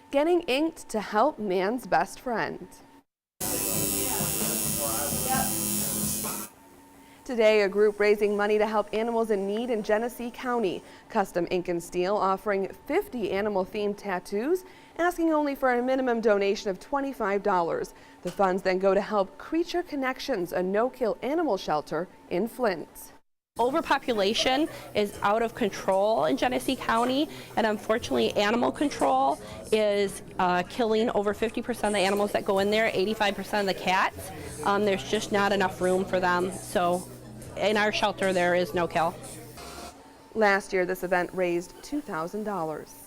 getting inked to help man's best friend. Today, a group raising money to help animals in need in Genesee County. Custom Ink and Steel offering 50 animal-themed tattoos, asking only for a minimum donation of $25. The funds then go to help Kreacher Konnections, a no-kill animal shelter in Flint. Overpopulation is out of control in Genesee County, and unfortunately animal control is killing over 50% of the animals that go in there, 85% of the cats. There's just not enough room for them, so in our shelter there is no kill. Last year, this event raised $2,000.